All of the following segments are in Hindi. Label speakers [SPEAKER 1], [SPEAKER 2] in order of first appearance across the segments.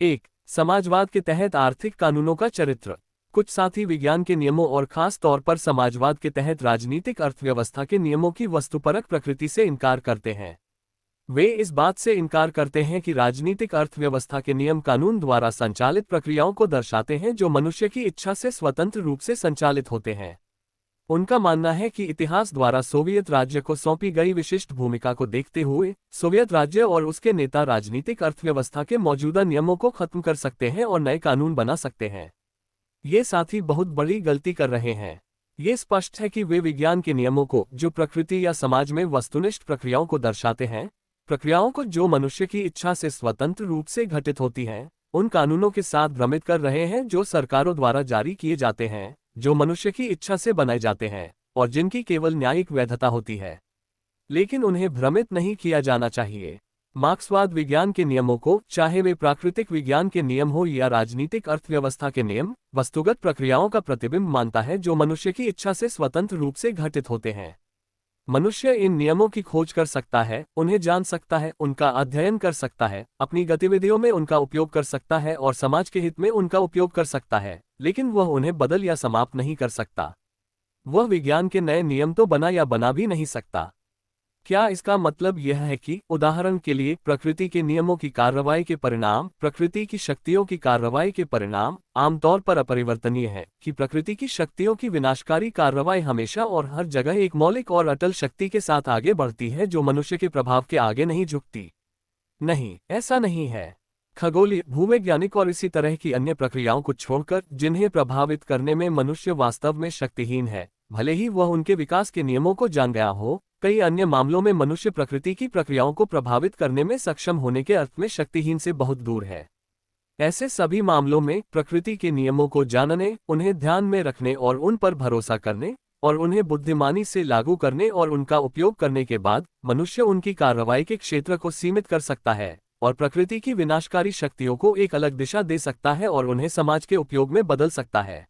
[SPEAKER 1] एक, समाजवाद के तहत आर्थिक कानूनों का चरित्र। कुछ साथी विज्ञान के नियमों और खास तौर पर समाजवाद के तहत राजनीतिक अर्थव्यवस्था के नियमों की वस्तुपरक प्रकृति से इनकार करते हैं। वे इस बात से इनकार करते हैं कि राजनीतिक अर्थव्यवस्था के नियम कानून द्वारा संचालित प्रक्रियाओं को दर्शाते हैं जो मनुष्य की इच्छा से स्वतंत्र रूप से संचालित होते हैं। उनका मानना है कि इतिहास द्वारा सोवियत राज्य को सौंपी गई विशिष्ट भूमिका को देखते हुए सोवियत राज्य और उसके नेता राजनीतिक अर्थव्यवस्था के मौजूदा नियमों को खत्म कर सकते हैं और नए कानून बना सकते हैं। ये साथी बहुत बड़ी गलती कर रहे हैं। ये स्पष्ट है कि वे विज्ञान के नियमों को, जो प्रकृति या समाज में वस्तुनिष्ठ प्रक्रियाओं को दर्शाते हैं, प्रक्रियाओं को जो मनुष्य की इच्छा से स्वतंत्र रूप से घटित होती हैं, उन कानूनों के साथ भ्रमित कर रहे हैं जो सरकारों द्वारा जारी किए जाते हैं, जो मनुष्य की इच्छा से बनाए जाते हैं और जिनकी केवल न्यायिक वैधता होती है। लेकिन उन्हें भ्रमित नहीं किया जाना चाहिए। मार्क्सवाद विज्ञान के नियमों को, चाहे वे प्राकृतिक विज्ञान के नियम हो या राजनीतिक अर्थव्यवस्था के नियम, वस्तुगत प्रक्रियाओं का प्रतिबिंब मानता है जो मनुष्य की इच्छा से स्वतंत्र रूप से घटित होते हैं। मनुष्य इन नियमों की खोज कर सकता है, उन्हें जान सकता है, उनका अध्ययन कर सकता है, अपनी गतिविधियों में उनका उपयोग कर सकता है और समाज के हित में उनका उपयोग कर सकता है, लेकिन वह उन्हें बदल या समाप्त नहीं कर सकता। वह विज्ञान के नए नियम तो बना या बना भी नहीं सकता। क्या इसका मतलब यह है कि, उदाहरण के लिए, प्रकृति के नियमों की कार्रवाई के परिणाम, प्रकृति की शक्तियों की कार्रवाई के परिणाम, आमतौर पर अपरिवर्तनीय है, कि प्रकृति की शक्तियों की विनाशकारी कार्रवाई हमेशा और हर जगह एक मौलिक और अटल शक्ति के साथ आगे बढ़ती है जो मनुष्य के प्रभाव के आगे नहीं झुकती? नहीं, ऐसा नहीं है। खगोलीय, भूवैज्ञानिक और इसी तरह की अन्य प्रक्रियाओं को छोड़कर, जिन्हें प्रभावित करने में मनुष्य वास्तव में शक्तिहीन है, भले ही वह उनके विकास के नियमों को जान गया हो, कई अन्य मामलों में मनुष्य प्रकृति की प्रक्रियाओं को प्रभावित करने में सक्षम होने के अर्थ में शक्तिहीन से बहुत दूर है। ऐसे सभी मामलों में प्रकृति के नियमों को जानने, उन्हें ध्यान में रखने और उन पर भरोसा करने और उन्हें बुद्धिमानी से लागू करने और उनका उपयोग करने के बाद, मनुष्य उनकी कार्रवाई के क्षेत्र को सीमित कर सकता है और प्रकृति की विनाशकारी शक्तियों को एक अलग दिशा दे सकता है और उन्हें समाज के उपयोग में बदल सकता है।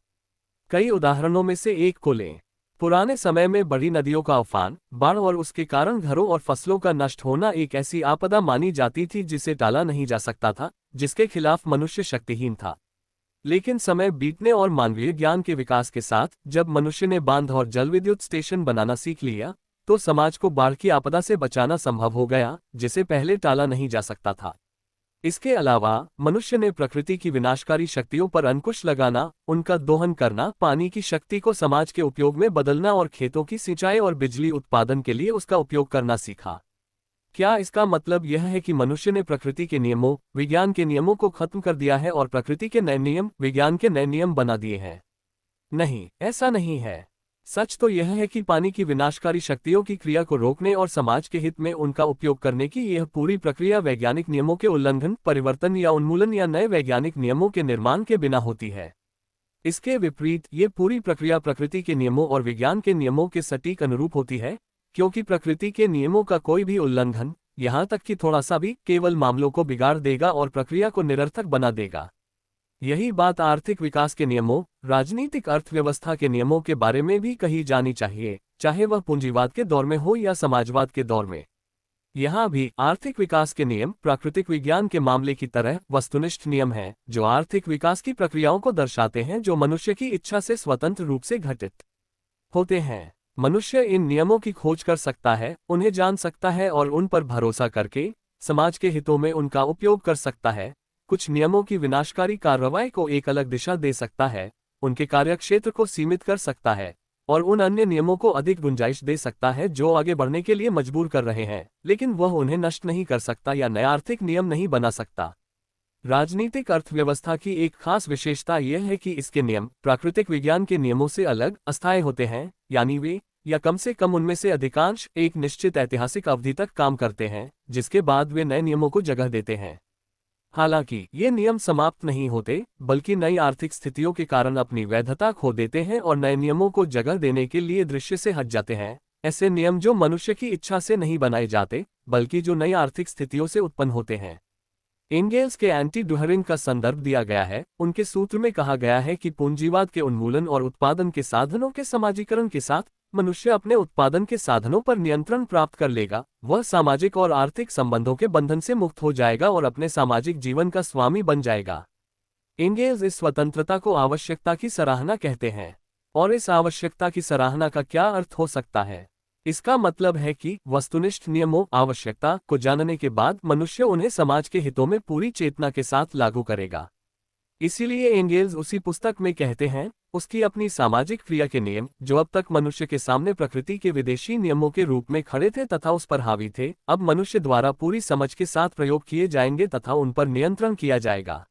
[SPEAKER 1] कई उदाहरणों में से एक को लें। पुराने समय में बड़ी नदियों का उफान, बाढ़ और उसके कारण घरों और फसलों का नष्ट होना एक ऐसी आपदा मानी जाती थी जिसे टाला नहीं जा सकता था, जिसके खिलाफ मनुष्य शक्तिहीन था। लेकिन समय बीतने और मानवीय ज्ञान के विकास के साथ, जब मनुष्य ने बांध और जलविद्युत स्टेशन बनाना सीख लिया, तो समाज को बाढ़ की आपदा से बचाना संभव हो गया, जिसे पहले टाला नहीं जा सकता था। इसके अलावा मनुष्य ने प्रकृति की विनाशकारी शक्तियों पर अंकुश लगाना, उनका दोहन करना, पानी की शक्ति को समाज के उपयोग में बदलना और खेतों की सिंचाई और बिजली उत्पादन के लिए उसका उपयोग करना सीखा। क्या इसका मतलब यह है कि मनुष्य ने प्रकृति के नियमों, विज्ञान के नियमों को खत्म कर दिया है और प्रकृति के नए नियम, विज्ञान के नए नियम बना दिए हैं? नहीं, ऐसा नहीं है। सच तो यह है कि पानी की विनाशकारी शक्तियों की क्रिया को रोकने और समाज के हित में उनका उपयोग करने की यह पूरी प्रक्रिया वैज्ञानिक नियमों के उल्लंघन, परिवर्तन या उन्मूलन या नए वैज्ञानिक नियमों के निर्माण के बिना होती है। इसके विपरीत, ये पूरी प्रक्रिया प्रकृति के नियमों और विज्ञान के नियमों के सटीक अनुरूप होती है, क्योंकि प्रकृति के नियमों का कोई भी उल्लंघन, यहाँ तक कि थोड़ा सा भी, केवल मामलों को बिगाड़ देगा और प्रक्रिया को निरर्थक बना देगा। यही बात आर्थिक विकास के नियमों, राजनीतिक अर्थव्यवस्था के नियमों के बारे में भी कही जानी चाहिए, चाहे वह पूंजीवाद के दौर में हो या समाजवाद के दौर में। यहाँ भी आर्थिक विकास के नियम प्राकृतिक विज्ञान के मामले की तरह वस्तुनिष्ठ नियम हैं, जो आर्थिक विकास की प्रक्रियाओं को दर्शाते हैं जो मनुष्य की इच्छा से स्वतंत्र रूप से घटित होते हैं। मनुष्य इन नियमों की खोज कर सकता है, उन्हें जान सकता है और उन पर भरोसा करके समाज के हितों में उनका उपयोग कर सकता है, कुछ नियमों की विनाशकारी कार्रवाई को एक अलग दिशा दे सकता है, उनके कार्यक्षेत्र को सीमित कर सकता है और उन अन्य नियमों को अधिक गुंजाइश दे सकता है जो आगे बढ़ने के लिए मजबूर कर रहे हैं, लेकिन वह उन्हें नष्ट नहीं कर सकता या नया आर्थिक नियम नहीं बना सकता। राजनीतिक अर्थव्यवस्था की एक खास विशेषता यह है कि इसके नियम प्राकृतिक विज्ञान के नियमों से अलग, अस्थायी होते हैं, यानी वे, या कम से कम उनमें से अधिकांश, एक निश्चित ऐतिहासिक अवधि तक काम करते हैं, जिसके बाद वे नए नियमों को जगह देते हैं। हालांकि ये नियम समाप्त नहीं होते, बल्कि नई आर्थिक स्थितियों के कारण अपनी वैधता खो देते हैं और नए नियमों को जगह देने के लिए दृश्य से हट जाते हैं। ऐसे नियम जो मनुष्य की इच्छा से नहीं बनाए जाते, बल्कि जो नई आर्थिक स्थितियों से उत्पन्न होते हैं। एंगेल्स के एंटी डुहरिंग का संदर्भ दिया गया है। उनके सूत्र में कहा गया है कि पूंजीवाद के उन्मूलन और उत्पादन के साधनों के समाजीकरण के साथ मनुष्य अपने उत्पादन के साधनों पर नियंत्रण प्राप्त कर लेगा, वह सामाजिक और आर्थिक संबंधों के बंधन से मुक्त हो जाएगा और अपने सामाजिक जीवन का स्वामी बन जाएगा। एंगेल्स इस स्वतंत्रता को आवश्यकता की सराहना कहते हैं। और इस आवश्यकता की सराहना का क्या अर्थ हो सकता है? इसका मतलब है कि वस्तुनिष्ठ नियमों आवश्यकता को जानने के बाद मनुष्य उन्हें समाज के हितों में पूरी चेतना के साथ लागू करेगा। इसीलिए एंगेल्स उसी पुस्तक में कहते हैं, उसकी अपनी सामाजिक क्रिया के नियम, जो अब तक मनुष्य के सामने प्रकृति के विदेशी नियमों के रूप में खड़े थे तथा उस पर हावी थे, अब मनुष्य द्वारा पूरी समझ के साथ प्रयोग किए जाएंगे तथा उन पर नियंत्रण किया जाएगा।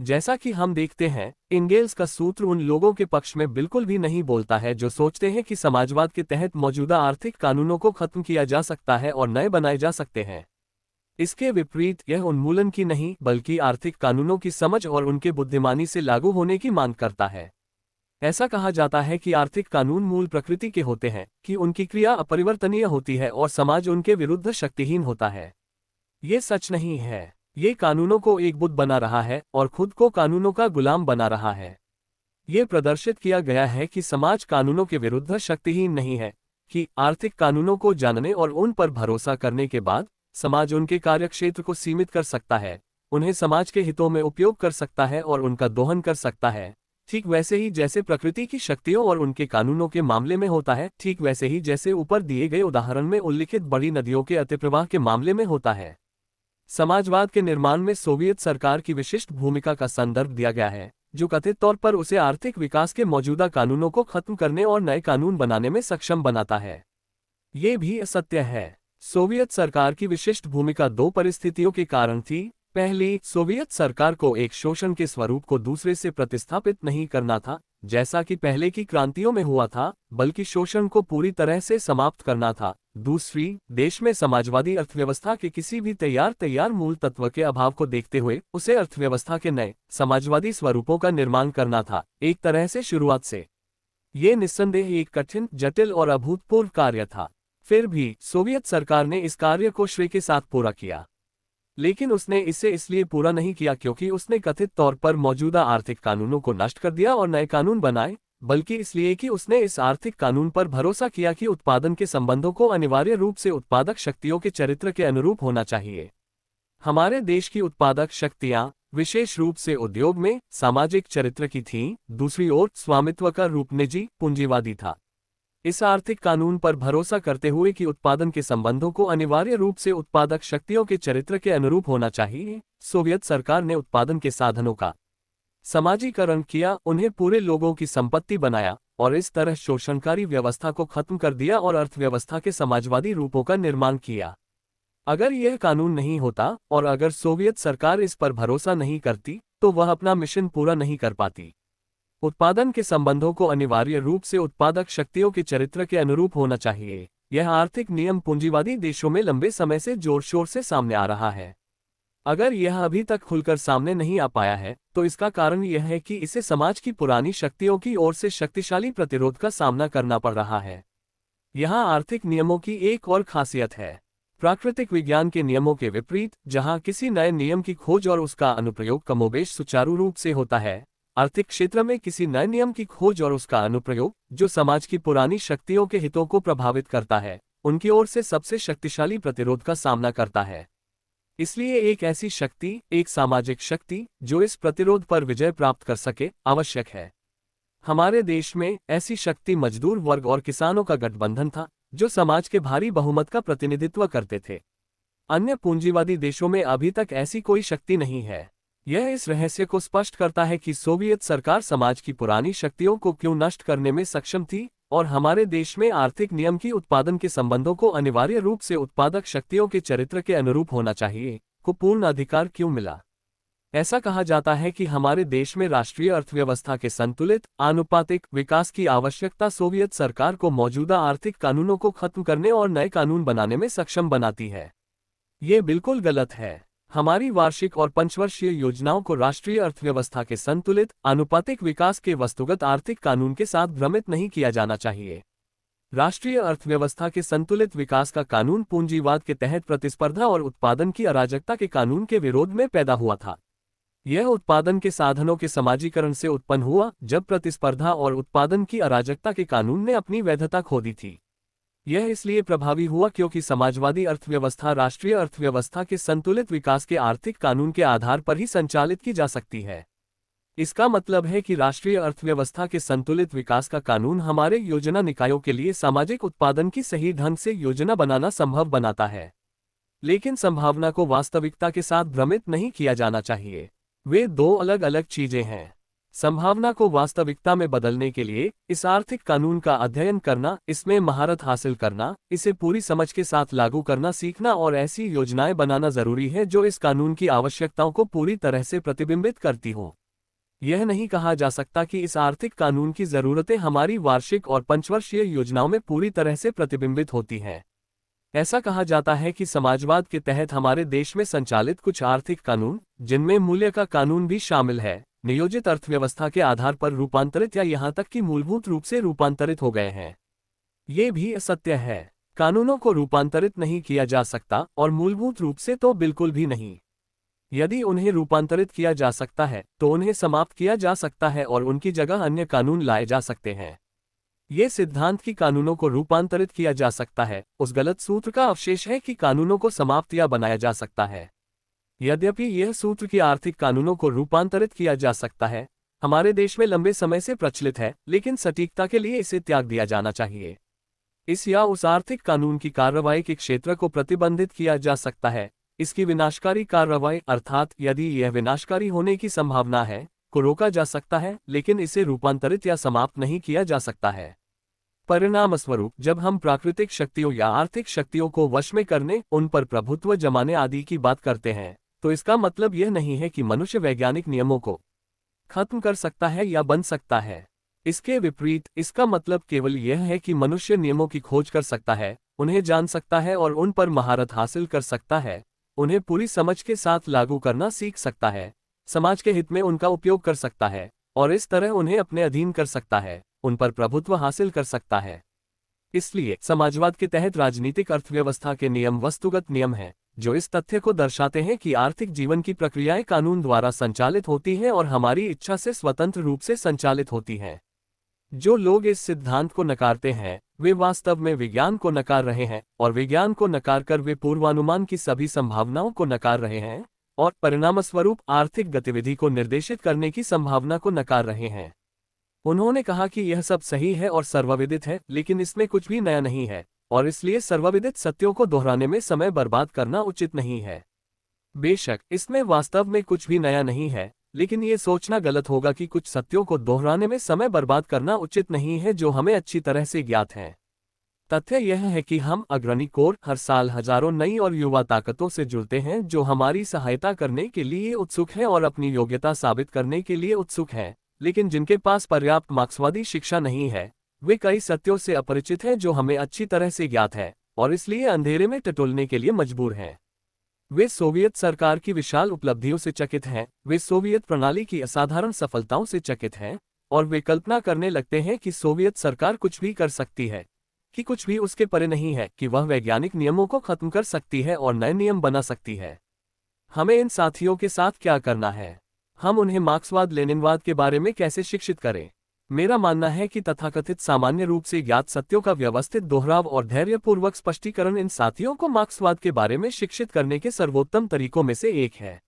[SPEAKER 1] जैसा कि हम देखते हैं, एंगेल्स का सूत्र उन लोगों के पक्ष में बिल्कुल भी नहीं बोलता है जो सोचते हैं कि समाजवाद के तहत मौजूदा आर्थिक कानूनों को खत्म किया जा सकता है और नए बनाए जा सकते हैं। इसके विपरीत यह उन्मूलन की नहीं बल्कि आर्थिक कानूनों की समझ और उनके बुद्धिमानी से लागू होने की मांग करता है। ऐसा कहा जाता है कि आर्थिक कानून मूल प्रकृति के होते हैं, कि उनकी क्रिया अपरिवर्तनीय होती है और समाज उनके विरुद्ध शक्तिहीन होता है। ये सच नहीं है। ये कानूनों को एक बुत बना रहा है और खुद को कानूनों का गुलाम बना रहा है। ये प्रदर्शित किया गया है कि समाज कानूनों के विरुद्ध शक्तिहीन नहीं है, कि आर्थिक कानूनों को जानने और उन पर भरोसा करने के बाद समाज उनके कार्यक्षेत्र को सीमित कर सकता है, उन्हें समाज के हितों में उपयोग कर सकता है और उनका दोहन कर सकता है। ठीक वैसे ही जैसे प्रकृति की शक्तियों और उनके कानूनों के मामले में होता है, ठीक वैसे ही जैसे ऊपर दिए गए उदाहरण में उल्लिखित बड़ी नदियों के अतिप्रवाह के मामले में होता है। समाजवाद के निर्माण में सोवियत सरकार की विशिष्ट भूमिका का संदर्भ दिया गया है, जो कथित तौर पर उसे आर्थिक विकास के मौजूदा कानूनों को खत्म करने और नए कानून बनाने में सक्षम बनाता है। ये भी असत्य है। सोवियत सरकार की विशिष्ट भूमिका दो परिस्थितियों के कारण थी। पहली, सोवियत सरकार को एक शोषण के स्वरूप को दूसरे से प्रतिस्थापित नहीं करना था, जैसा कि पहले की क्रांतियों में हुआ था, बल्कि शोषण को पूरी तरह से समाप्त करना था। दूसरी, देश में समाजवादी अर्थव्यवस्था के किसी भी तैयार मूल तत्व के अभाव को देखते हुए उसे अर्थव्यवस्था के नए समाजवादी स्वरूपों का निर्माण करना था, एक तरह से शुरुआत से। ये निस्संदेह एक कठिन, जटिल और अभूतपूर्व कार्य था। फिर भी सोवियत सरकार ने इस कार्य को श्रेय के साथ पूरा किया, लेकिन उसने इसे इसलिए पूरा नहीं किया क्योंकि उसने कथित तौर पर मौजूदा आर्थिक कानूनों को नष्ट कर दिया और नए कानून बनाए, बल्कि इसलिए कि उसने इस आर्थिक कानून पर भरोसा किया कि उत्पादन के संबंधों को अनिवार्य रूप से उत्पादक शक्तियों के चरित्र के अनुरूप होना चाहिए। हमारे देश की उत्पादक शक्तियां विशेष रूप से उद्योग में सामाजिक चरित्र की थीं, दूसरी ओर स्वामित्व का रूप निजी पूंजीवादी था। इस आर्थिक कानून पर भरोसा करते हुए कि उत्पादन के संबंधों को अनिवार्य रूप से उत्पादक शक्तियों के चरित्र के अनुरूप होना चाहिए, सोवियत सरकार ने उत्पादन के साधनों का समाजीकरण किया, उन्हें पूरे लोगों की संपत्ति बनाया और इस तरह शोषणकारी व्यवस्था को खत्म कर दिया और अर्थव्यवस्था के समाजवादी रूपों का निर्माण किया। अगर यह कानून नहीं होता और अगर सोवियत सरकार इस पर भरोसा नहीं करती, तो वह अपना मिशन पूरा नहीं कर पाती। उत्पादन के संबंधों को अनिवार्य रूप से उत्पादक शक्तियों के चरित्र के अनुरूप होना चाहिए। यह आर्थिक नियम पूंजीवादी देशों में लंबे समय से जोर शोर से सामने आ रहा है। अगर यह अभी तक खुलकर सामने नहीं आ पाया है, तो इसका कारण यह है कि इसे समाज की पुरानी शक्तियों की ओर से शक्तिशाली प्रतिरोध का सामना करना पड़ रहा है। यहाँ आर्थिक नियमों की एक और खासियत है। प्राकृतिक विज्ञान के नियमों के विपरीत, जहाँ किसी नए नियम की खोज और उसका अनुप्रयोग कमोबेश सुचारू रूप से होता है, आर्थिक क्षेत्र में किसी नए नियम की खोज और उसका अनुप्रयोग, जो समाज की पुरानी शक्तियों के हितों को प्रभावित करता है, उनकी ओर से सबसे शक्तिशाली प्रतिरोध का सामना करता है। इसलिए एक ऐसी शक्ति, एक सामाजिक शक्ति, जो इस प्रतिरोध पर विजय प्राप्त कर सके, आवश्यक है। हमारे देश में ऐसी शक्ति मजदूर वर्ग और किसानों का गठबंधन था, जो समाज के भारी बहुमत का प्रतिनिधित्व करते थे। अन्य पूंजीवादी देशों में अभी तक ऐसी कोई शक्ति नहीं है। यह इस रहस्य को स्पष्ट करता है कि सोवियत सरकार समाज की पुरानी शक्तियों को क्यों नष्ट करने में सक्षम थी और हमारे देश में आर्थिक नियम की उत्पादन के संबंधों को अनिवार्य रूप से उत्पादक शक्तियों के चरित्र के अनुरूप होना चाहिए को पूर्ण अधिकार क्यों मिला। ऐसा कहा जाता है कि हमारे देश में राष्ट्रीय अर्थव्यवस्था के संतुलित, आनुपातिक विकास की आवश्यकता सोवियत सरकार को मौजूदा आर्थिक कानूनों को खत्म करने और नए कानून बनाने में सक्षम बनाती है। ये बिल्कुल गलत है। हमारी वार्षिक और पंचवर्षीय योजनाओं को राष्ट्रीय अर्थव्यवस्था के संतुलित, आनुपातिक विकास के वस्तुगत आर्थिक कानून के साथ भ्रमित नहीं किया जाना चाहिए। राष्ट्रीय अर्थव्यवस्था के संतुलित विकास का कानून पूंजीवाद के तहत प्रतिस्पर्धा और उत्पादन की अराजकता के कानून के विरोध में पैदा हुआ था। यह उत्पादन के साधनों के समाजीकरण से उत्पन्न हुआ, जब प्रतिस्पर्धा और उत्पादन की अराजकता के कानून ने अपनी वैधता खो दी थी। यह इसलिए प्रभावी हुआ क्योंकि समाजवादी अर्थव्यवस्था राष्ट्रीय अर्थव्यवस्था के संतुलित विकास के आर्थिक कानून के आधार पर ही संचालित की जा सकती है। इसका मतलब है कि राष्ट्रीय अर्थव्यवस्था के संतुलित विकास का कानून हमारे योजना निकायों के लिए सामाजिक उत्पादन की सही ढंग से योजना बनाना संभव बनाता है। लेकिन संभावना को वास्तविकता के साथ भ्रमित नहीं किया जाना चाहिए। वे दो अलग अलग चीजें हैं। संभावना को वास्तविकता में बदलने के लिए इस आर्थिक कानून का अध्ययन करना, इसमें महारत हासिल करना, इसे पूरी समझ के साथ लागू करना सीखना और ऐसी योजनाएं बनाना जरूरी है जो इस कानून की आवश्यकताओं को पूरी तरह से प्रतिबिंबित करती हों। यह नहीं कहा जा सकता कि इस आर्थिक कानून की जरूरतें हमारी वार्षिक और पंचवर्षीय योजनाओं में पूरी तरह से प्रतिबिंबित होती हैं। ऐसा कहा जाता है कि समाजवाद के तहत हमारे देश में संचालित कुछ आर्थिक कानून, जिनमें मूल्य का कानून भी शामिल है, नियोजित अर्थव्यवस्था के आधार पर रूपांतरित या यहां तक कि मूलभूत रूप से रूपांतरित हो गए हैं। ये भी असत्य है। कानूनों को रूपांतरित नहीं किया जा सकता, और मूलभूत रूप से तो बिल्कुल भी नहीं। यदि उन्हें रूपांतरित किया जा सकता है तो उन्हें समाप्त किया जा सकता है और उनकी जगह अन्य कानून लाए जा सकते हैं। ये सिद्धांत कि कानूनों को रूपांतरित किया जा सकता है उस गलत सूत्र का अवशेष है कि कानूनों को समाप्त या बनाया जा सकता है। यद्यपि यह सूत्र कि आर्थिक कानूनों को रूपांतरित किया जा सकता है हमारे देश में लंबे समय से प्रचलित है, लेकिन सटीकता के लिए इसे त्याग दिया जाना चाहिए। इस या उस आर्थिक कानून की कार्रवाई के क्षेत्र को प्रतिबंधित किया जा सकता है, इसकी विनाशकारी कार्रवाई अर्थात यदि यह विनाशकारी होने की संभावना है को रोका जा सकता है, लेकिन इसे रूपांतरित या समाप्त नहीं किया जा सकता है। परिणामस्वरूप जब हम प्राकृतिक शक्तियों या आर्थिक शक्तियों को वश में करने, उन पर प्रभुत्व जमाने आदि की बात करते हैं, तो इसका मतलब यह नहीं है कि मनुष्य वैज्ञानिक नियमों को खत्म कर सकता है या बन सकता है। इसके विपरीत इसका मतलब केवल यह है कि मनुष्य नियमों की खोज कर सकता है, उन्हें जान सकता है और उन पर महारत हासिल कर सकता है, उन्हें पूरी समझ के साथ लागू करना सीख सकता है, समाज के हित में उनका उपयोग कर सकता है और इस तरह उन्हें अपने अधीन कर सकता है, उन पर प्रभुत्व हासिल कर सकता है। इसलिए समाजवाद के तहत राजनीतिक अर्थव्यवस्था के नियम वस्तुगत नियम हैं, जो इस तथ्य को दर्शाते हैं कि आर्थिक जीवन की प्रक्रियाएं कानून द्वारा संचालित होती हैं और हमारी इच्छा से स्वतंत्र रूप से संचालित होती हैं। जो लोग इस सिद्धांत को नकारते हैं वे वास्तव में विज्ञान को नकार रहे हैं, और विज्ञान को नकार कर वे पूर्वानुमान की सभी संभावनाओं को नकार रहे हैं और परिणामस्वरूप आर्थिक गतिविधि को निर्देशित करने की संभावना को नकार रहे हैं। उन्होंने कहा कि यह सब सही है और सर्वविदित है, लेकिन इसमें कुछ भी नया नहीं है और इसलिए सर्वविदित सत्यों को दोहराने में समय बर्बाद करना उचित नहीं है। बेशक इसमें वास्तव में कुछ भी नया नहीं है, लेकिन ये सोचना गलत होगा कि कुछ सत्यों को दोहराने में समय बर्बाद करना उचित नहीं है जो हमें अच्छी तरह से ज्ञात हैं। तथ्य यह है कि हम अग्रणी कोर हर साल हजारों नई और युवा ताकतों से जुड़ते हैं जो हमारी सहायता करने के लिए उत्सुक हैं और अपनी योग्यता साबित करने के लिए उत्सुक हैं, लेकिन जिनके पास पर्याप्त मार्क्सवादी शिक्षा नहीं है, वे कई सत्यों से अपरिचित हैं जो हमें अच्छी तरह से ज्ञात है और इसलिए अंधेरे में टटोलने के लिए मजबूर हैं। वे सोवियत सरकार की विशाल उपलब्धियों से चकित हैं, वे सोवियत प्रणाली की असाधारण सफलताओं से चकित हैं और वे कल्पना करने लगते हैं कि सोवियत सरकार कुछ भी कर सकती है, कि कुछ भी उसके परे नहीं है, कि वह वैज्ञानिक नियमों को खत्म कर सकती है और नए नियम बना सकती है। हमें इन साथियों के साथ क्या करना है? हम उन्हें मार्क्सवाद लेनिनवाद के बारे में कैसे शिक्षित करें? मेरा मानना है कि तथाकथित सामान्य रूप से ज्ञात सत्यों का व्यवस्थित दोहराव और धैर्यपूर्वक स्पष्टीकरण इन साथियों को मार्क्सवाद के बारे में शिक्षित करने के सर्वोत्तम तरीकों में से एक है।